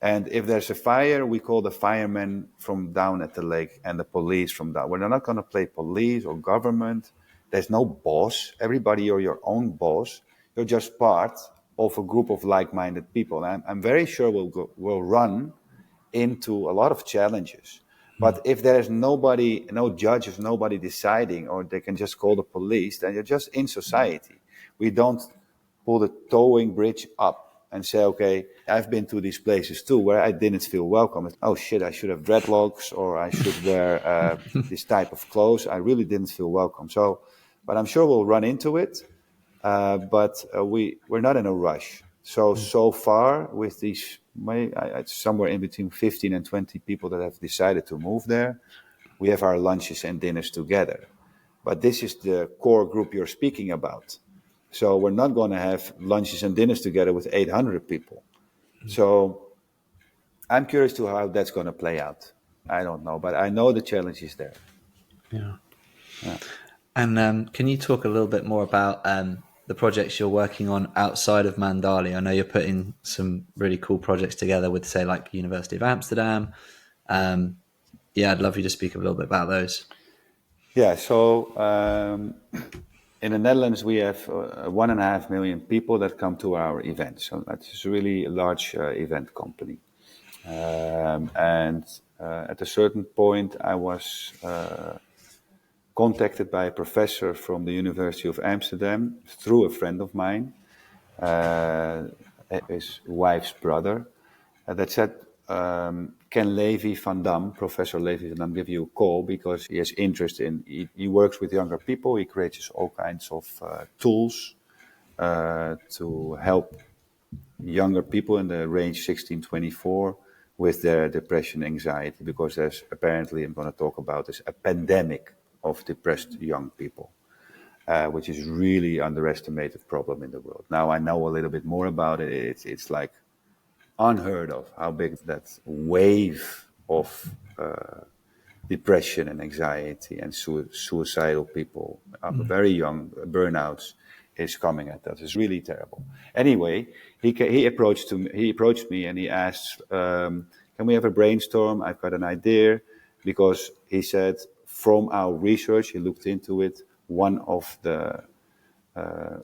And if there's a fire, we call the firemen from down at the lake and the police from down. We're not going to play police or government. There's no boss. Everybody, you're your own boss. You're just part of a group of like-minded people. And I'm very sure we'll run into a lot of challenges. But if there's nobody, no judges, nobody deciding, or they can just call the police, then you're just in society. We don't pull the towing bridge up and say, okay, I've been to these places too where I didn't feel welcome. Oh shit, I should have dreadlocks, or I should wear this type of clothes. I really didn't feel welcome. So, but I'm sure we'll run into it. But we're not in a rush. So far with these, somewhere in between 15 and 20 people that have decided to move there, we have our lunches and dinners together. But this is the core group you're speaking about. So we're not going to have lunches and dinners together with 800 people. So I'm curious to how that's going to play out. I don't know, but I know the challenge is there. Yeah. Yeah. And can you talk a little bit more about the projects you're working on outside of Mandali? I know you're putting some really cool projects together with, say, like University of Amsterdam. Yeah, I'd love you to speak a little bit about those. Yeah, so in the Netherlands, we have 1.5 million people that come to our events. So that's a really large event company. And at a certain point, I was contacted by a professor from the University of Amsterdam through a friend of mine, his wife's brother, that said, can Levi van Dam, Professor Levi van Dam, give you a call because he has interest in, he works with younger people, he creates all kinds of tools to help younger people in the range 16-24 with their depression, anxiety, because there's apparently, I'm going to talk about this, a pandemic of depressed young people, which is really underestimated problem in the world. Now I know a little bit more about it. It's like unheard of how big that wave of depression and anxiety and suicidal people, very young, burnouts, is coming at us. It's really terrible. Anyway, he approached me and he asked, "Can we have a brainstorm? I've got an idea," because he said from our research, he looked into it. One of the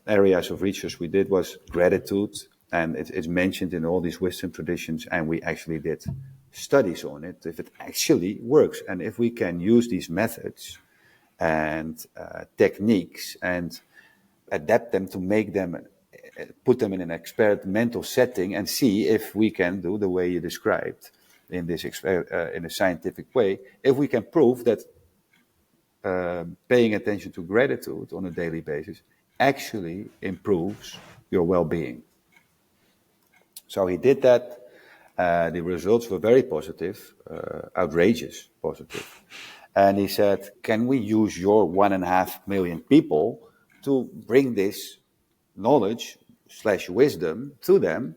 areas of research we did was gratitude, and it's mentioned in all these Western traditions, and we actually did studies on it, if it actually works, and if we can use these methods and techniques and adapt them to make them, put them in an experimental setting and see if we can do the way you described in this in a scientific way, if we can prove that paying attention to gratitude on a daily basis actually improves your well-being. So he did that. The results were very positive, outrageous positive. And he said, can we use your 1.5 million people to bring this knowledge / wisdom to them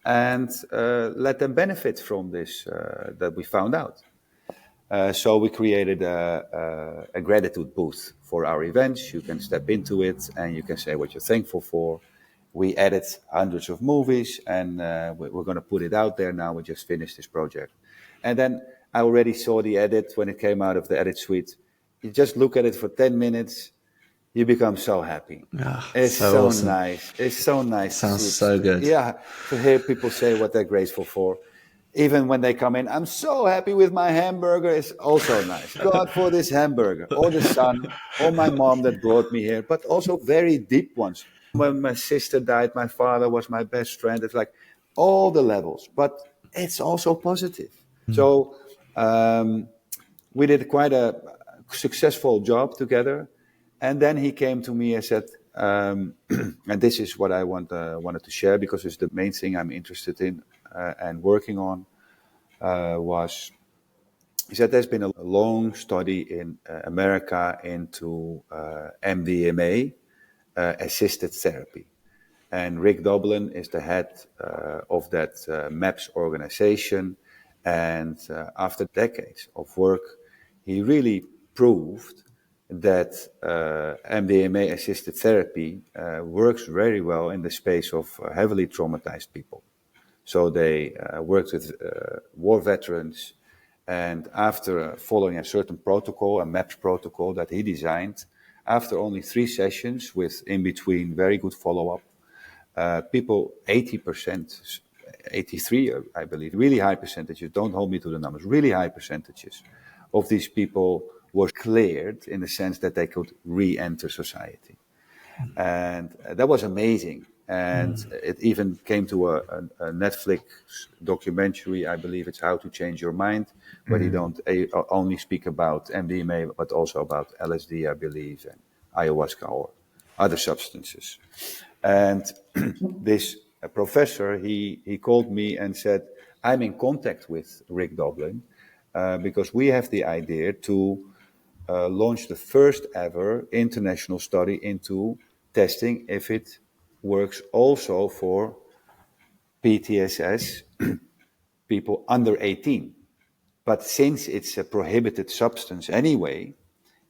and let them benefit from this that we found out? So we created a gratitude booth for our events. You can step into it and you can say what you're thankful for. We added hundreds of movies and we're going to put it out there now. We just finished this project. And then I already saw the edit when it came out of the edit suite. You just look at it for 10 minutes. You become so happy. Oh, it's so awesome. Nice. It's so nice. Sounds so good. Yeah, to hear people say what they're grateful for. Even when they come in, I'm so happy with my hamburger. It's also nice. God for this hamburger, or the sun, or my mom that brought me here, but also very deep ones. When my sister died, my father was my best friend. It's like all the levels, but it's also positive. So we did quite a successful job together. And then he came to me and said, and this is what I wanted to share because it's the main thing I'm interested in and working on, was, he said there's been a long study in America into MDMA-assisted therapy. And Rick Doblin is the head of that MAPS organization. And after decades of work, he really proved that MDMA-assisted therapy works very well in the space of heavily traumatized people. So they worked with war veterans, and after following a certain protocol, a MAPS protocol that he designed, after only 3 sessions with in between very good follow-up, people, 80%, 83, I believe, really high percentages, don't hold me to the numbers, really high percentages of these people were cleared in the sense that they could re-enter society. And that was amazing. And it even came to a Netflix documentary, I believe it's How to Change Your Mind, where they don't only speak about MDMA, but also about LSD, I believe, and ayahuasca or other substances. And this professor, he called me and said, I'm in contact with Rick Doblin because we have the idea to launch the first ever international study into testing if it works also for PTSS people under 18. But since it's a prohibited substance anyway,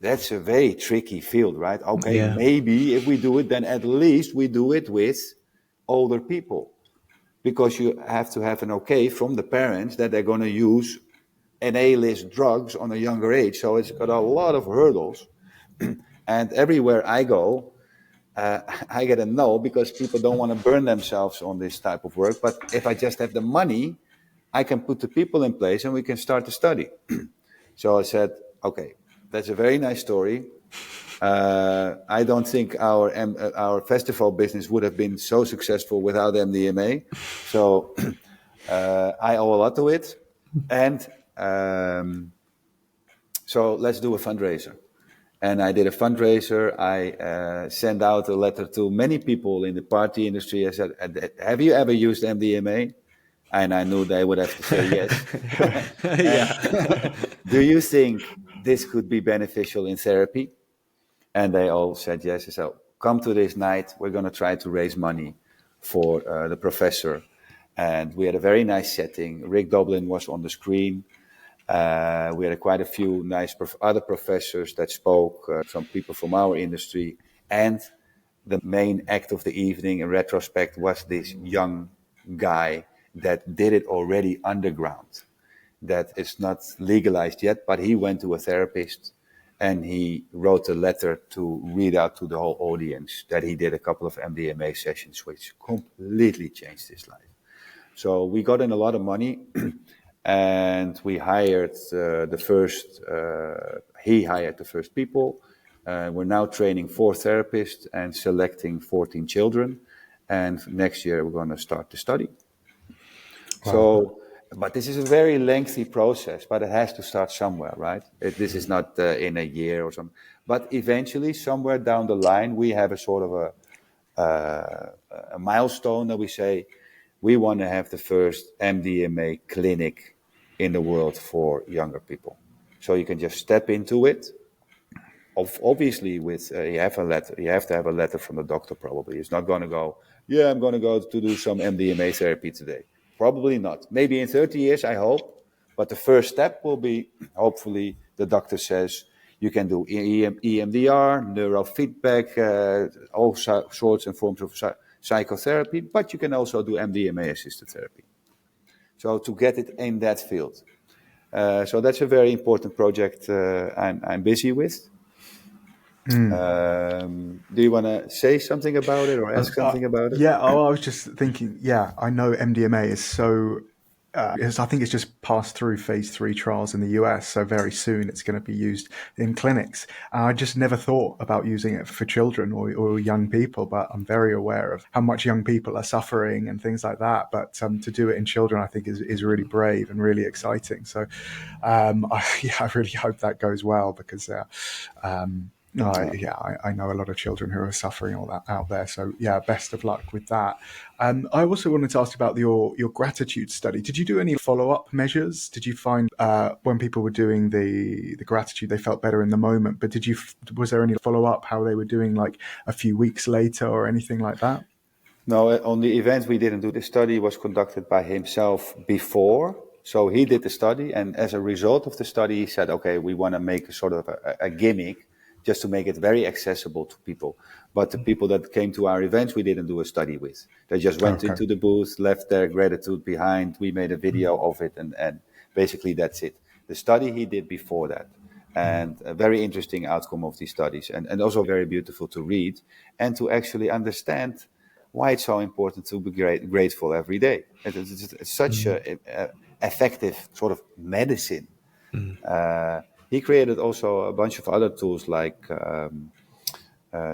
that's a very tricky field, right? Okay, maybe if we do it, then at least we do it with older people. Because you have to have an okay from the parents that they're going to use NA-list drugs on a younger age. So it's got a lot of hurdles. And everywhere I go, I get a no because people don't want to burn themselves on this type of work. But if I just have the money, I can put the people in place and we can start the study. So I said, okay, that's a very nice story. I don't think our festival business would have been so successful without MDMA. So I owe a lot to it. And so let's do a fundraiser. And I did a fundraiser. I sent out a letter to many people in the party industry. I said, have you ever used MDMA? And I knew they would have to say yes. Do you think this could be beneficial in therapy? And they all said yes. So come to this night. We're going to try to raise money for the professor. And we had a very nice setting. Rick Doblin was on the screen. We had quite a few nice other professors that spoke, some people from our industry. And the main act of the evening in retrospect was this young guy that did it already underground. That is not legalized yet, but he went to a therapist and he wrote a letter to read out to the whole audience that he did a couple of MDMA sessions, which completely changed his life. So we got in a lot of money and we hired he hired the first people. We're now training 4 therapists and selecting 14 children. And next year we're going to start the study. Wow. So, but this is a very lengthy process, but it has to start somewhere, right? This is not in a year or something. But eventually, somewhere down the line, we have a sort of a milestone that we say, we want to have the first MDMA clinic in the world for younger people. So you can just step into it. Obviously, with you have to have a letter from the doctor probably. It's not going to go, yeah, I'm going to go to do some MDMA therapy today. Probably not. Maybe in 30 years, I hope. But the first step will be, hopefully, the doctor says you can do EMDR, neurofeedback, all sorts and forms of psychotherapy, but you can also do MDMA-assisted therapy. So to get it in that field. So that's a very important project I'm busy with. Do you want to say something about it or ask something about it? Yeah, I was just thinking, I know MDMA is so, I think it's just passed through phase 3 trials in the US, so very soon it's going to be used in clinics. I just never thought about using it for children or young people, but I'm very aware of how much young people are suffering and things like that. But to do it in children, I think is really brave and really exciting. So I really hope that goes well because I know a lot of children who are suffering all that out there. So best of luck with that. I also wanted to ask about your gratitude study. Did you do any follow-up measures? Did you find when people were doing the gratitude, they felt better in the moment? But was there any follow-up, how they were doing like a few weeks later or anything like that? No, on the event we didn't do. The study was conducted by himself before. So he did the study. And as a result of the study, he said, okay, we want to make a sort of a gimmick just to make it very accessible to people. But the people that came to our events, we didn't do a study with. They just went into the booth, left their gratitude behind. We made a video of it, and basically that's it. The study he did before that. And a very interesting outcome of these studies. And also very beautiful to read and to actually understand why it's so important to be grateful every day. It's such an effective sort of medicine. He created also a bunch of other tools like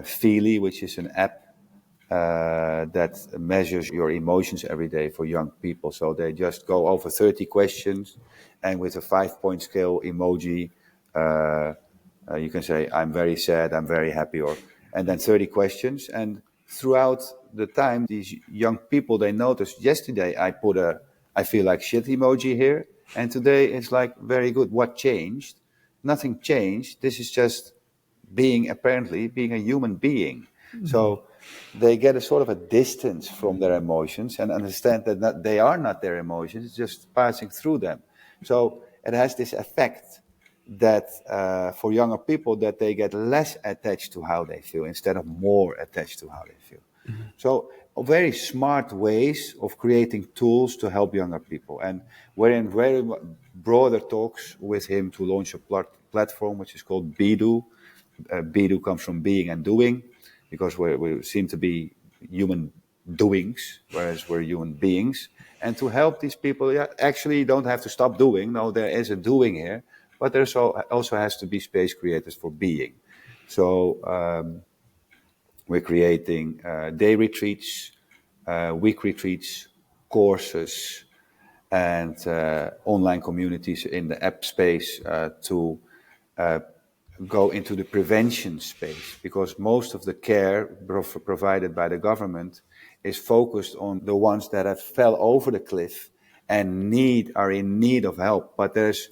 Feely, which is an app that measures your emotions every day for young people. So they just go over 30 questions, and with a 5-point scale emoji, you can say, I'm very sad, I'm very happy, and then 30 questions. And throughout the time, these young people, they noticed, yesterday I put I feel like shit emoji here, and today it's like, very good. What changed? Nothing changed. This is just being a human being. So they get a sort of a distance from their emotions and understand that they are not their emotions, it's just passing through them. So it has this effect that for younger people, that they get less attached to how they feel instead of more attached to how they feel. So very smart ways of creating tools to help younger people. And we're in very broader talks with him to launch a platform which is called Bidu. Bidu comes from being and doing, because we seem to be human doings, whereas we're human beings. And to help these people, actually you don't have to stop doing. No, there is a doing here, but there also has to be space created for being. So we're creating day retreats, week retreats, courses, and online communities in the app space to go into the prevention space, because most of the care provided by the government is focused on the ones that have fell over the cliff and are in need of help. But there's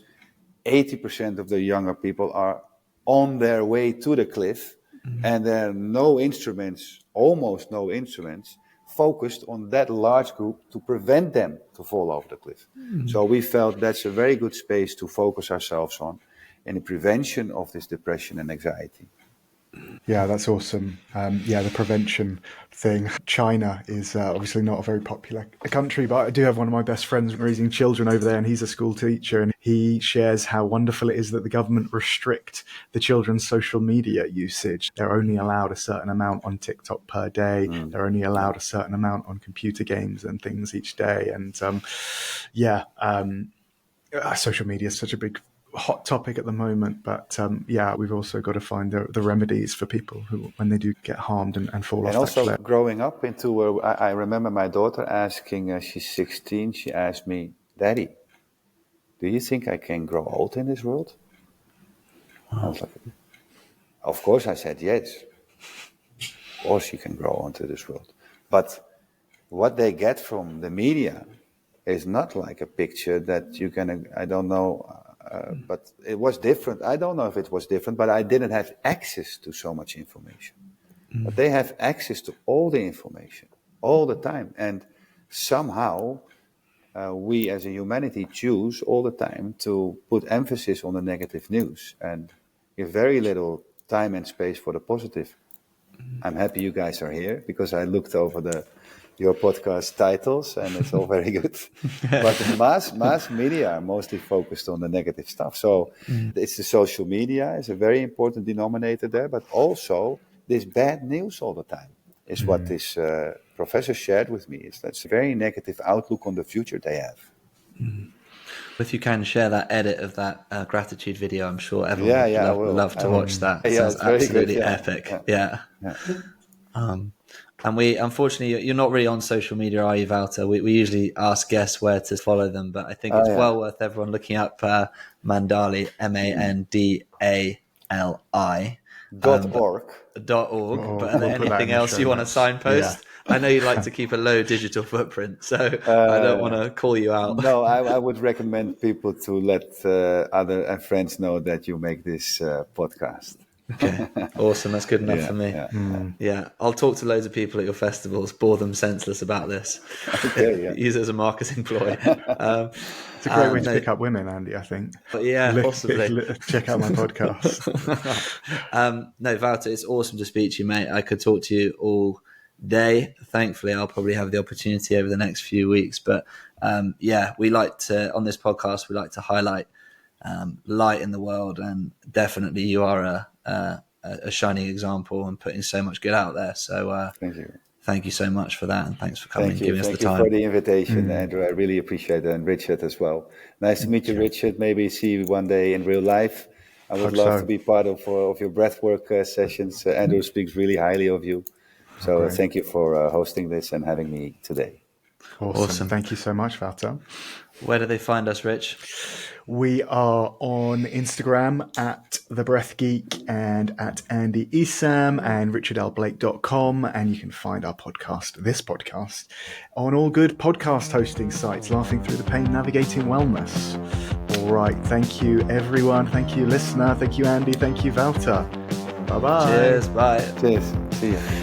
80% of the younger people are on their way to the cliff, and there are almost no instruments focused on that large group to prevent them to fall over the cliff. So we felt that's a very good space to focus ourselves on in the prevention of this depression and anxiety. Yeah, that's awesome. The prevention thing. China is obviously not a very popular country, but I do have one of my best friends raising children over there, and he's a school teacher, and he shares how wonderful it is that the government restrict the children's social media usage. They're only allowed a certain amount on TikTok per day. They're only allowed a certain amount on computer games and things each day. And social media is such a big hot topic at the moment, but we've also got to find the remedies for people who, when they do get harmed and fall off. And also growing up into, I remember my daughter asking, she's 16, she asked me, "Daddy, do you think I can grow old in this world?" I was like, of course, I said yes. Of course you can grow into this world. But what they get from the media is not like a picture that you can, I don't know, but it was different. I don't know if it was different, but I didn't have access to so much information. But they have access to all the information all the time. And somehow we as a humanity choose all the time to put emphasis on the negative news and give very little time and space for the positive. I'm happy you guys are here, because I looked over your podcast titles, and it's all very good. But the mass media are mostly focused on the negative stuff. So it's the social media is a very important denominator there, but also this bad news all the time is what this professor shared with me. That's a very negative outlook on the future they have. If you can share that edit of that gratitude video, I'm sure everyone would love to watch that. It sounds absolutely epic. Yeah. And we, unfortunately, you're not really on social media, are you, Wouter? We usually ask guests where to follow them, but I think it's well worth everyone looking up Mandali, Mandali. .org. But anything else you want to signpost? Yeah. I know you like to keep a low digital footprint, so I don't want to call you out. No, I would recommend people to let other friends know that you make this podcast. Okay, awesome. That's good enough for me. Yeah, I'll talk to loads of people at your festivals, bore them senseless about this. Use it as a marketing ploy. It's a great way to pick up women, Andy, I think. Possibly. Check out my podcast. No, Wouter, it's awesome to speak to you, mate. I could talk to you all day. Thankfully, I'll probably have the opportunity over the next few weeks. But we like to, on this podcast, we like to highlight light in the world, and definitely you are a shining example and putting so much good out there. So thank you so much for that, and thanks for coming and giving us the time. Thank you for the invitation, Andrew. I really appreciate it, and Richard as well. Nice to meet you, Richard. Maybe see you one day in real life. I would love to be part of your breathwork sessions. Andrew speaks really highly of you. So thank you for hosting this and having me today. Awesome. Thank you so much, Wouter. Where do they find us, Rich? We are on Instagram at The Breath Geek and at Andy Esam and richardlblake.com. And you can find our podcast, this podcast, on all good podcast hosting sites, Laughing Through the Pain, Navigating Wellness. All right. Thank you, everyone. Thank you, listener. Thank you, Andy. Thank you, Wouter. Bye-bye. Cheers. Bye. Cheers. See you.